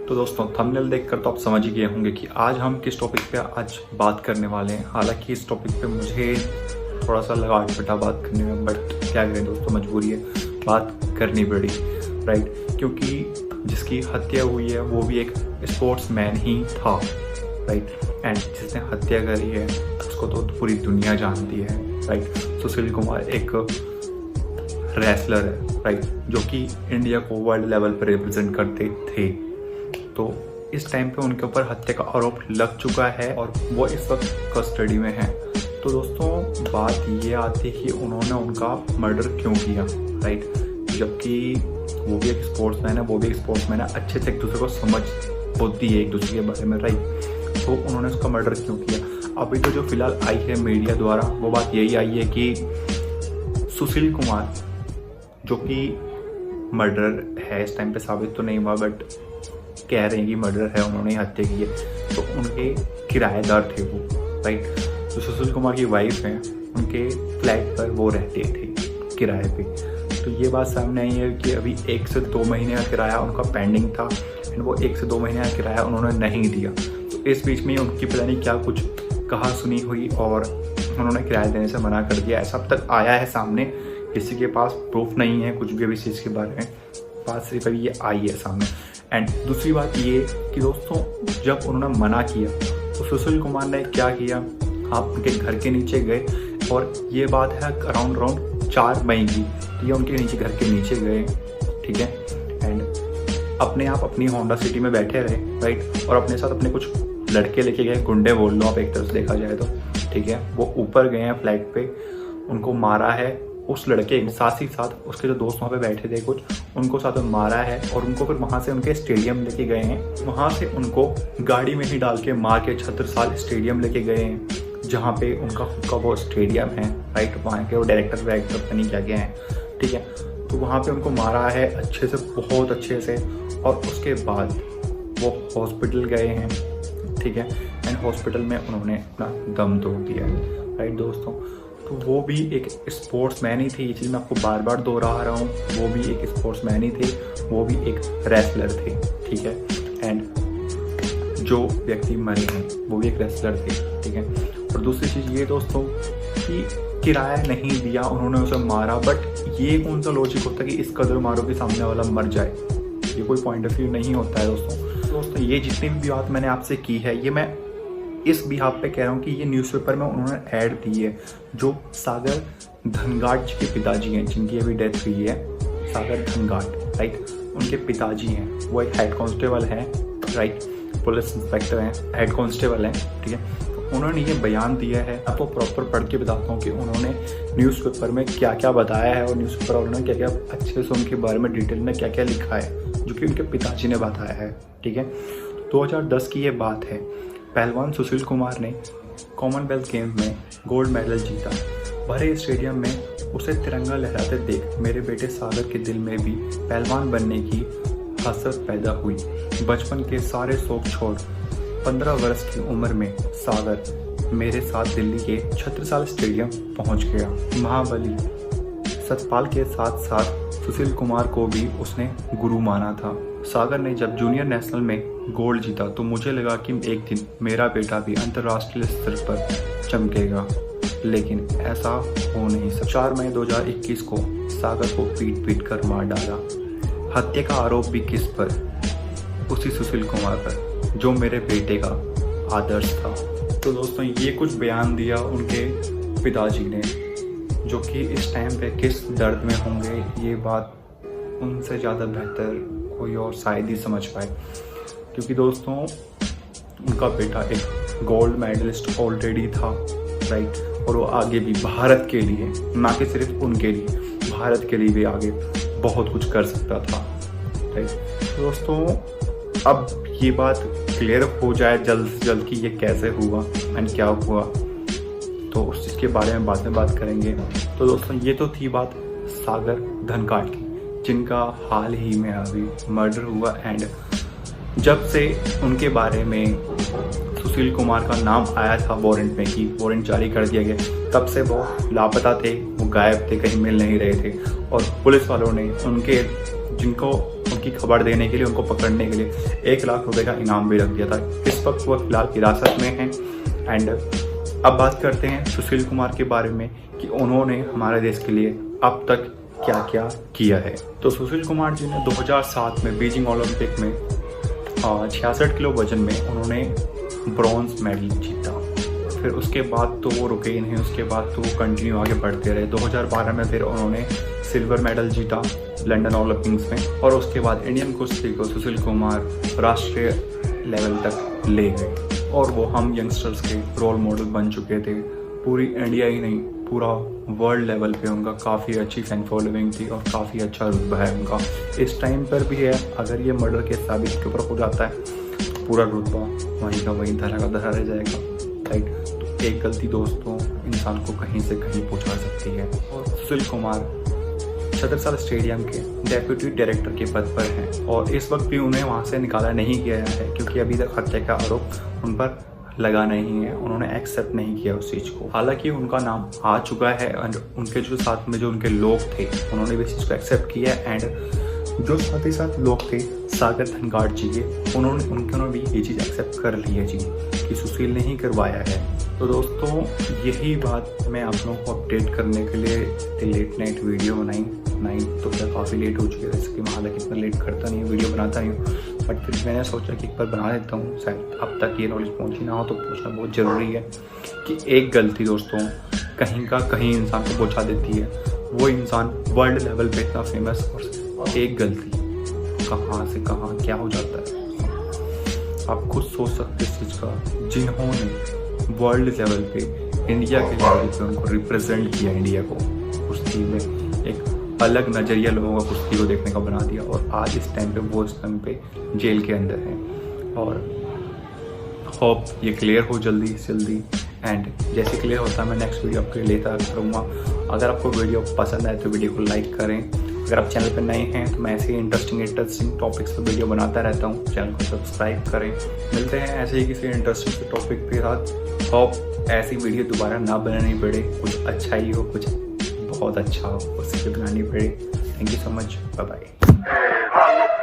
तो दोस्तों थंबनेल देखकर तो आप समझ ही गए होंगे कि आज हम किस टॉपिक पे आज बात करने वाले हैं। हालांकि इस टॉपिक पे मुझे थोड़ा सा लगा अटपटा बात करने में, बट क्या करें दोस्तों, मजबूरी है, बात करनी पड़ी, राइट। क्योंकि जिसकी हत्या हुई है वो भी एक स्पोर्ट्समैन ही था, राइट। एंड जिसने हत्या करी है उसको तो पूरी दुनिया जानती है, राइट। सुशील कुमार एक रेसलर है, राइट, जो कि इंडिया को वर्ल्ड लेवल पर रिप्रेजेंट करते थे। तो इस टाइम पे उनके ऊपर हत्या का आरोप लग चुका है और वो इस वक्त कस्टडी में है। तो दोस्तों बात ये आती है कि उन्होंने उनका मर्डर क्यों किया, राइट। जबकि वो भी एक स्पोर्ट्समैन है, अच्छे से एक दूसरे को समझ होती है एक दूसरे के बारे में, राइट। तो उन्होंने उसका मर्डर क्यों किया। अभी तो जो फिलहाल आई है मीडिया द्वारा वो बात यही आई है कि सुशील कुमार जो कि मर्डर है, इस टाइम पे साबित तो नहीं हुआ बट कह रहे हैं कि मर्डर है, उन्होंने हत्या की है। तो उनके किराएदार थे वो, राइट। जो सुशील कुमार की वाइफ है उनके फ्लैट पर वो रहते थे किराए पे। तो ये बात सामने आई है कि अभी 1 से 2 महीने का किराया उनका पेंडिंग था एंड वो 1 से 2 महीने का किराया उन्होंने नहीं दिया। तो इस बीच में उनकी पता नहीं क्या कुछ कहा सुनी हुई और उन्होंने किराया देने से मना कर दिया। ऐसा अब तक आया है सामने, किसी के पास प्रूफ नहीं है कुछ भी अभी इस चीज़ के बारे में, बात सिर्फ अभी ये आई है सामने। एंड दूसरी बात ये कि दोस्तों जब उन्होंने मना किया तो सुशील कुमार ने क्या किया, आप उनके घर के नीचे गए और ये बात है अराउंड 4 मई की। तो ये उनके नीचे घर के नीचे गए, ठीक है। एंड अपने आप अपनी होंडा सिटी में बैठे रहे, राइट। और अपने साथ अपने कुछ लड़के लेके गए, गुंडे बोल लो आप एक तरफ से देखा जाए तो, ठीक है। वो ऊपर गए हैं फ्लैट पे, उनको मारा है। उस लड़के साथ ही साथ उसके जो दोस्त वहाँ पे बैठे थे कुछ, उनको साथ में मारा है और उनको फिर वहाँ से उनके स्टेडियम लेके गए हैं। वहाँ से उनको गाड़ी में ही डाल के मार के छत्रसाल स्टेडियम लेके गए हैं, जहाँ पे उनका खुद का वो स्टेडियम है, राइट। वहाँ के वो डायरेक्टर पता नहीं क्या क्या हैं, ठीक है। तो वहाँ पे उनको मारा है अच्छे से, बहुत अच्छे से। और उसके बाद वो हॉस्पिटल गए हैं, ठीक है। एंड हॉस्पिटल में उन्होंने अपना दम तोड़ दिया है, राइट दोस्तों। तो वो भी एक स्पोर्ट्समैन ही थे, ये चीज़ मैं आपको बार बार दोहरा रहा हूँ, वो भी एक स्पोर्ट्समैन ही थे, वो भी एक रेसलर थे, ठीक है। एंड जो व्यक्ति मरे हैं वो भी एक रेसलर थे, ठीक है। और दूसरी चीज़ ये दोस्तों कि किराया नहीं दिया, उन्होंने उसे मारा, बट ये कौन सा लॉजिक होता है कि इस कदर मारो कि सामने वाला मर जाए। ये कोई पॉइंट ऑफ व्यू नहीं होता है दोस्तों। ये जितनी भी बात मैंने आपसे की है ये मैं इस बिहाफ पे कह रहा हूँ कि ये न्यूज़पेपर में उन्होंने ऐड दी है। जो सागर धनगाट जी के पिताजी हैं, जिनकी अभी डेथ हुई है, सागर धनगाट, राइट, उनके पिताजी हैं, वो एक हेड कांस्टेबल हैं, राइट, पुलिस इंस्पेक्टर हैं, हेड कांस्टेबल हैं, ठीक है। तो उन्होंने ये बयान दिया है, आपको प्रॉपर पढ़ के बताता हूँ कि उन्होंने न्यूज़पेपर में क्या क्या बताया है और न्यूज़पेपर वालों ने क्या क्या अच्छे से उनके बारे में डिटेल में क्या क्या लिखा है, जो कि उनके पिताजी ने बताया है, ठीक है। 2010 की ये बात है। पहलवान सुशील कुमार ने कॉमनवेल्थ गेम्स में गोल्ड मेडल जीता। भरे स्टेडियम में उसे तिरंगा लहराते देख मेरे बेटे सागर के दिल में भी पहलवान बनने की हसरत पैदा हुई। बचपन के सारे शौक छोड़ 15 वर्ष की उम्र में सागर मेरे साथ दिल्ली के छत्रसाल स्टेडियम पहुंच गया। महाबली सतपाल के साथ साथ सुशील कुमार को भी उसने गुरु माना था। सागर ने जब जूनियर नेशनल में गोल्ड जीता तो मुझे लगा कि एक दिन मेरा बेटा भी अंतर्राष्ट्रीय स्तर पर चमकेगा, लेकिन ऐसा हो नहीं सका। 4 मई 2021 को सागर को पीट कर मार डाला। हत्या का आरोप भी किस पर? उसी सुशील कुमार पर, जो मेरे बेटे का आदर्श था। तो दोस्तों ये कुछ बयान दिया उनके पिताजी ने, जो कि इस टाइम पे किस दर्द में होंगे, ये बात उनसे ज़्यादा बेहतर कोई और शायद ही समझ पाए। क्योंकि दोस्तों उनका बेटा एक गोल्ड मेडलिस्ट ऑलरेडी था, राइट। और वो आगे भी भारत के लिए, ना कि सिर्फ उनके लिए, भारत के लिए भी आगे बहुत कुछ कर सकता था, राइट। दोस्तों अब ये बात क्लियर हो जाए जल्द से जल्द कि ये कैसे हुआ एंड क्या हुआ, तो उस चीज़ के बारे में बाद में बात करेंगे। तो दोस्तों ये तो थी बात सागर धनगाट की, जिनका हाल ही में अभी मर्डर हुआ। एंड जब से उनके बारे में सुशील कुमार का नाम आया था वारंट में कि वारंट जारी कर दिया गया, तब से वो लापता थे, वो गायब थे, कहीं मिल नहीं रहे थे। और पुलिस वालों ने उनके उनकी खबर देने के लिए, उनको पकड़ने के लिए 1 लाख रुपए का इनाम भी रख दिया था। इस वक्त वो फिलहाल हिरासत में हैं। एंड अब बात करते हैं सुशील कुमार के बारे में कि उन्होंने हमारे देश के लिए अब तक क्या क्या किया है। तो सुशील कुमार जी ने 2007 में बीजिंग ओलंपिक में 66 किलो वजन में उन्होंने ब्रॉन्ज मेडल जीता। फिर उसके बाद तो वो रुके ही नहीं, उसके बाद तो वो कंटिन्यू आगे बढ़ते रहे। 2012 में फिर उन्होंने सिल्वर मेडल जीता लंदन ओलंपिक्स में, और उसके बाद इंडियन कुश्ती को सुशील कुमार राष्ट्रीय लेवल तक ले गए और वो हम यंगस्टर्स के रोल मॉडल बन चुके थे। पूरी इंडिया ही नहीं, पूरा वर्ल्ड लेवल पे उनका काफ़ी अच्छी फैन फॉलोइंग थी और काफ़ी अच्छा रुतबा है उनका। इस टाइम पर भी है, अगर ये मर्डर केस साबित के ऊपर हो जाता है तो पूरा रुतबा वहीं का वहीं धरा का धरा रह जाएगा, राइट। तो एक गलती दोस्तों इंसान को कहीं से कहीं पहुंचा सकती है। और सुशील कुमार छत्रसाल स्टेडियम के डेप्यूटी डायरेक्टर के पद पर हैं और इस वक्त भी उन्हें वहां से निकाला नहीं गया है, क्योंकि अभी तक हत्या का आरोप उन पर लगा नहीं है। उन्होंने एक्सेप्ट नहीं किया उस चीज़ को। हालांकि उनका नाम आ चुका है और उनके जो साथ में जो उनके लोग थे उन्होंने भी इस चीज़ को एक्सेप्ट किया। एंड जो साथ ही साथ लोग थे सागर धनगाड़ जी के, उन्होंने भी ये चीज़ एक्सेप्ट कर ली है जी कि सुशील ने ही करवाया है। तो दोस्तों यही बात मैं आप लोगों को अपडेट करने के लिए लेट नाइट वीडियो बनाई। तो क्या काफ़ी लेट हो चुकी है, जैसे कि मैं हालांकि इतना लेट करता नहीं हूँ, वीडियो बनाता नहीं हूँ, बट फिर मैंने सोचा कि एक बार बना देता हूँ, शायद अब तक ये नॉलेज पहुँची ना हो तो पूछना बहुत ज़रूरी है कि एक गलती दोस्तों कहीं का कहीं इंसान को पहुँचा देती है। वो इंसान वर्ल्ड लेवल पे इतना फेमस, और एक गलती कहाँ से कहाँ क्या हो जाता है आप खुद सोच सकते इस चीज़ का। जिन्होंने वर्ल्ड लेवल पे इंडिया के लेवल पे उनको रिप्रेजेंट किया, इंडिया को कुश्ती में एक अलग नज़रिया लोगों का कुश्ती को देखने का बना दिया, और आज इस टाइम पे वो इस टाइम पे जेल के अंदर हैं। और होप ये क्लियर हो जल्दी से जल्दी, एंड जैसे क्लियर होता है मैं नेक्स्ट वीडियो आपके लिए लेता रहूँगा। अगर आपको वीडियो पसंद आए तो वीडियो को लाइक करें। अगर आप चैनल पर नए हैं तो मैं ऐसे ही इंटरेस्टिंग टॉपिक्स पर वीडियो बनाता रहता हूँ, चैनल को सब्सक्राइब करें। मिलते हैं ऐसे ही किसी इंटरेस्टिंग टॉपिक के साथ। होप ऐसी वीडियो दोबारा ना बनानी पड़े, कुछ अच्छा ही हो, कुछ बहुत अच्छा हो, उससे बनानी पड़े। Thank you so much, bye bye.